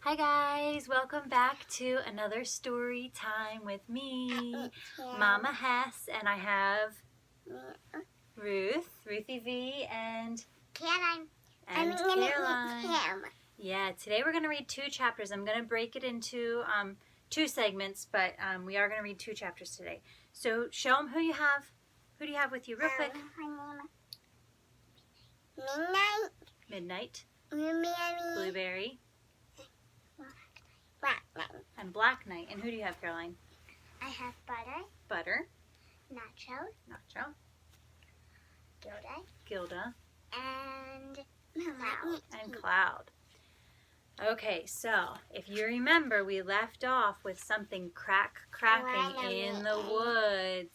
Hi guys, welcome back to another story time with me, Mama Hess, and I have Ruthie V, and Caroline. Yeah, today we're going to read 2 chapters. I'm going to break it into 2 segments, but we are going to read 2 chapters today. So show them who you have. Who do you have with you real quick? Midnight. Blueberry. And Black Knight. And who do you have, Caroline? I have Butter. Nacho. Gilda. And Cloud. And Cloud. Okay, so if you remember, we left off with something cracking in the woods.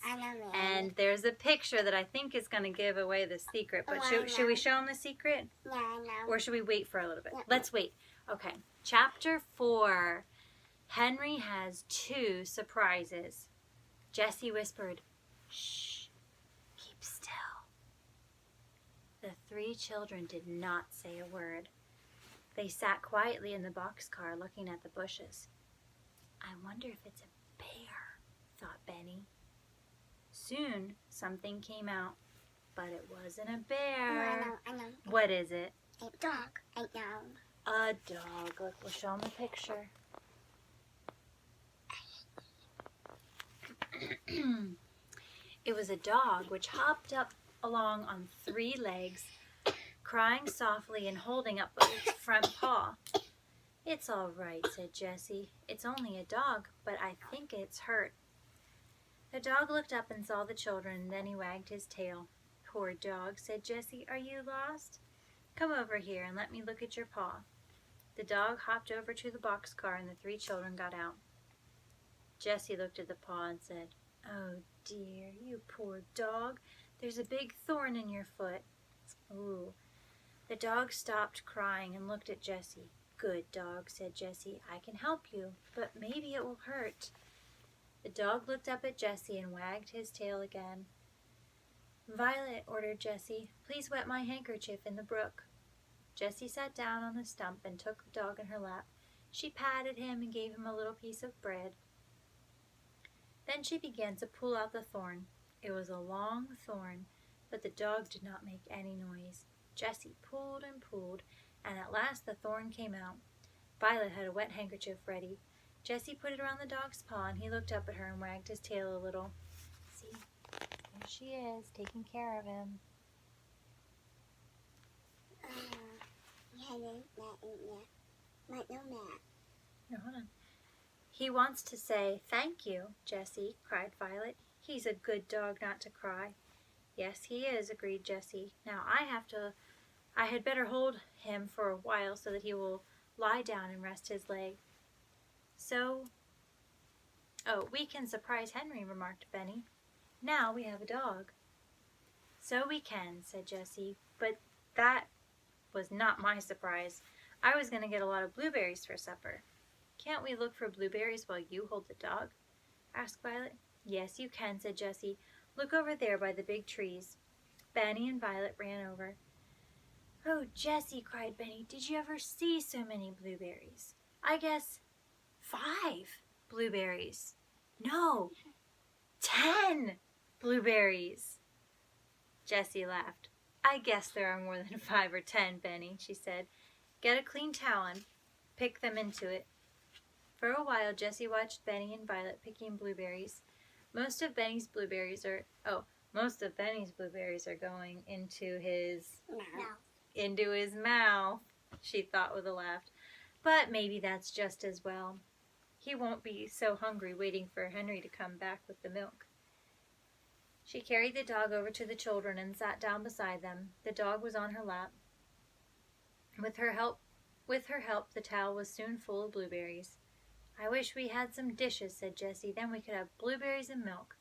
And there's a picture that I think is going to give away the secret. But should we show them the secret? Yeah, I know. Or should we wait for a little bit? Yeah. Let's wait. Okay, chapter 4. Henry has 2 surprises. Jessie whispered, "Shh, keep still." The 3 children did not say a word. They sat quietly in the boxcar looking at the bushes. "I wonder if it's a bear," thought Benny. Soon something came out, but it wasn't a bear. I know. What is it? A dog. I know. A dog. Look, we'll show them the picture. It was a dog which hopped up along on 3 legs, crying softly and holding up its front paw. "It's all right," said Jessie. "It's only a dog, but I think it's hurt." The dog looked up and saw the children, and then he wagged his tail. "Poor dog," said Jessie. "Are you lost? Come over here and let me look at your paw." The dog hopped over to the boxcar, and the 3 children got out. Jessie looked at the paw and said, "Oh dear, you poor dog. There's a big thorn in your foot." "Ooh." The dog stopped crying and looked at Jessie. "Good dog," said Jessie. "I can help you, but maybe it will hurt." The dog looked up at Jessie and wagged his tail again. "Violet," ordered Jessie, "please wet my handkerchief in the brook." Jessie sat down on the stump and took the dog in her lap. She patted him and gave him a little piece of bread. Then she began to pull out the thorn. It was a long thorn, but the dog did not make any noise. Jessie pulled and pulled, and at last the thorn came out. Violet had a wet handkerchief ready. Jessie put it around the dog's paw, and he looked up at her and wagged his tail a little. "See, there she is, taking care of him." No, hold on. "He wants to say thank you, Jessie," cried Violet. "He's a good dog not to cry." "Yes, he is," agreed Jessie. "Now I had better hold him for a while so that he will lie down and rest his leg." We can surprise Henry," remarked Benny. "Now we have a dog." "So we can," said Jessie, "but that was not my surprise. I was going to get a lot of blueberries for supper." "Can't we look for blueberries while you hold the dog?" asked Violet. "Yes, you can," said Jessie. "Look over there by the big trees." Benny and Violet ran over. "Oh, Jessie," cried Benny, "did you ever see so many blueberries? I guess 5 blueberries. No, 10 blueberries." Jessie laughed. "I guess there are more than 5 or 10, Benny," she said. "Get a clean towel and pick them into it." For a while, Jessie watched Benny and Violet picking blueberries. Most of Benny's blueberries are going into his mouth, she thought with a laugh. But maybe that's just as well. He won't be so hungry waiting for Henry to come back with the milk. She carried the dog over to the children and sat down beside them. The dog was on her lap. With her help, the towel was soon full of blueberries. "I wish we had some dishes," said Jessie. "Then we could have blueberries and milk."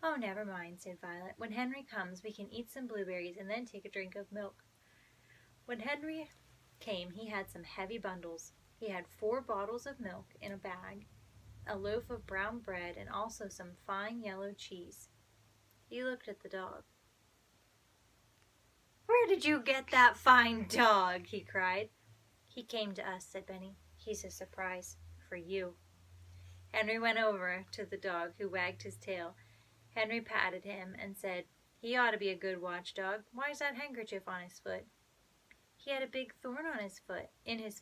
"Oh, never mind," said Violet. "When Henry comes, we can eat some blueberries and then take a drink of milk." When Henry came, he had some heavy bundles. He had 4 bottles of milk in a bag, a loaf of brown bread, and also some fine yellow cheese. He looked at the dog. "Where did you get that fine dog?" he cried. "He came to us," said Benny. He's a surprise for you." Henry went over to the dog, who wagged his tail. Henry patted him and said, "He ought to be a good watchdog. Why's that handkerchief on his foot?" "He had a big thorn on his foot, answered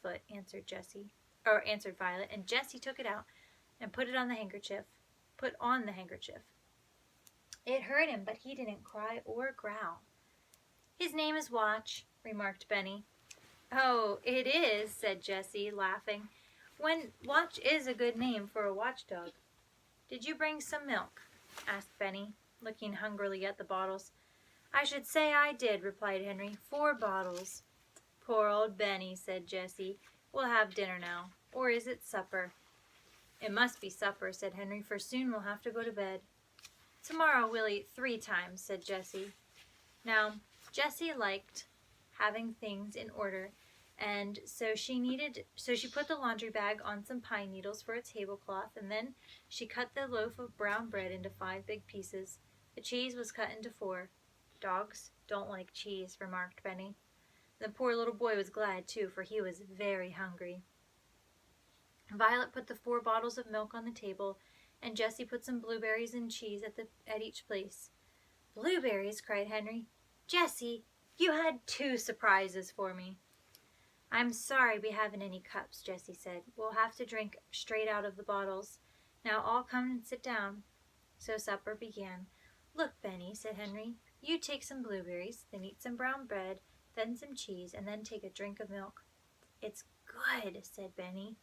Violet, and Jessie took it out and put on the handkerchief. It hurt him, but he didn't cry or growl. "His name is Watch," remarked Benny. "Oh, it is," said Jessie, laughing. "Watch is a good name for a watchdog." "Did you bring some milk?" asked Benny, looking hungrily at the bottles. "I should say I did," replied Henry. 4 bottles. "Poor old Benny," said Jessie. "We'll have dinner now. Or is it supper?" "It must be supper," said Henry, "for soon we'll have to go to bed." "Tomorrow we'll eat 3 times," said Jessie. Now, Jessie liked having things in order, and so she put the laundry bag on some pine needles for a tablecloth, and then she cut the loaf of brown bread into 5 big pieces. The cheese was cut into 4. "Dogs don't like cheese," remarked Benny. The poor little boy was glad, too, for he was very hungry. Violet put the 4 bottles of milk on the table, and Jessie put some blueberries and cheese at each place. "Blueberries!" cried Henry. "Jessie, you had 2 surprises for me." "I'm sorry we haven't any cups," Jessie said. "We'll have to drink straight out of the bottles. Now all come and sit down." So supper began. "Look, Benny," said Henry. "You take some blueberries, then eat some brown bread, then some cheese, and then take a drink of milk." "It's good," said Benny.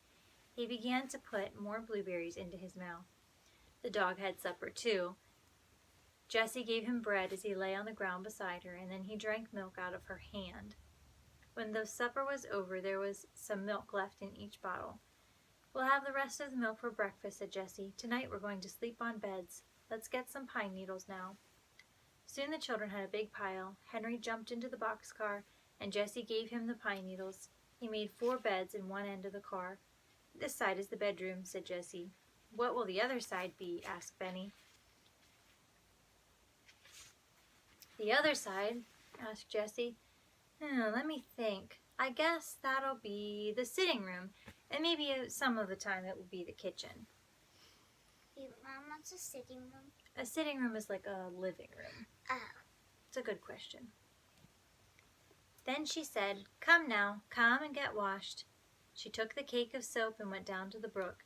He began to put more blueberries into his mouth. The dog had supper too. Jessie gave him bread as he lay on the ground beside her, and then he drank milk out of her hand. When the supper was over, there was some milk left in each bottle. "We'll have the rest of the milk for breakfast," said Jessie. "Tonight we're going to sleep on beds. Let's get some pine needles now." Soon the children had a big pile. Henry jumped into the boxcar, and Jessie gave him the pine needles. He made 4 beds in one end of the car. "This side is the bedroom," said Jessie. "What will the other side be?" asked Benny. "The other side?" asked Jessie. "Let me think. I guess that'll be the sitting room, and maybe some of the time it will be the kitchen." Mom, what's a sitting room? A sitting room is like a living room. Oh. It's a good question. Then she said, "Come now, come and get washed." She took the cake of soap and went down to the brook.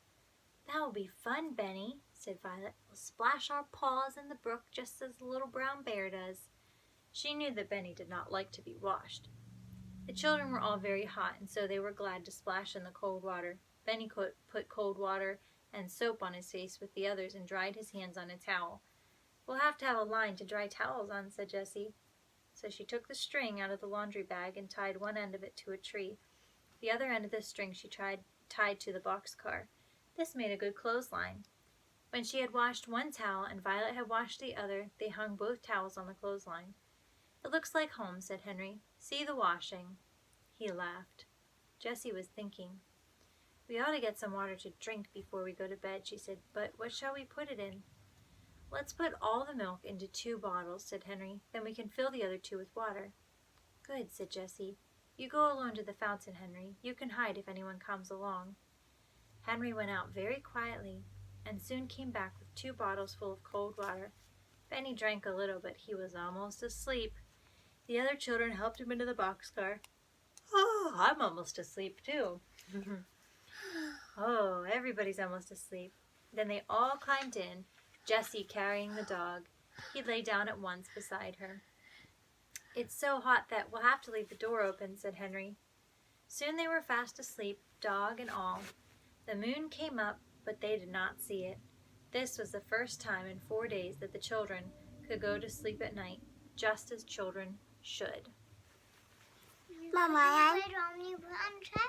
"That will be fun, Benny," said Violet. "We'll splash our paws in the brook just as the little brown bear does." She knew that Benny did not like to be washed. The children were all very hot, and so they were glad to splash in the cold water. Benny put cold water and soap on his face with the others and dried his hands on a towel. "We'll have to have a line to dry towels on," said Jessie. So she took the string out of the laundry bag and tied one end of it to a tree. The other end of the string she tied to the boxcar. This made a good clothesline. When she had washed one towel and Violet had washed the other, they hung both towels on the clothesline. "It looks like home," said Henry. "See the washing." He laughed. Jessie was thinking. "We ought to get some water to drink before we go to bed," she said. "But what shall we put it in?" "Let's put all the milk into 2 bottles," said Henry. "Then we can fill the other 2 with water." "Good," said Jessie. "You go alone to the fountain, Henry. You can hide if anyone comes along." Henry went out very quietly and soon came back with 2 bottles full of cold water. Benny drank a little, but he was almost asleep. The other children helped him into the boxcar. "Oh, I'm almost asleep too." "Oh, everybody's almost asleep." Then they all climbed in, Jessie carrying the dog. He lay down at once beside her. "It's so hot that we'll have to leave the door open," said Henry. Soon they were fast asleep, dog and all. The moon came up, but they did not see it. This was the first time in 4 days that the children could go to sleep at night, just as children should. Mama, I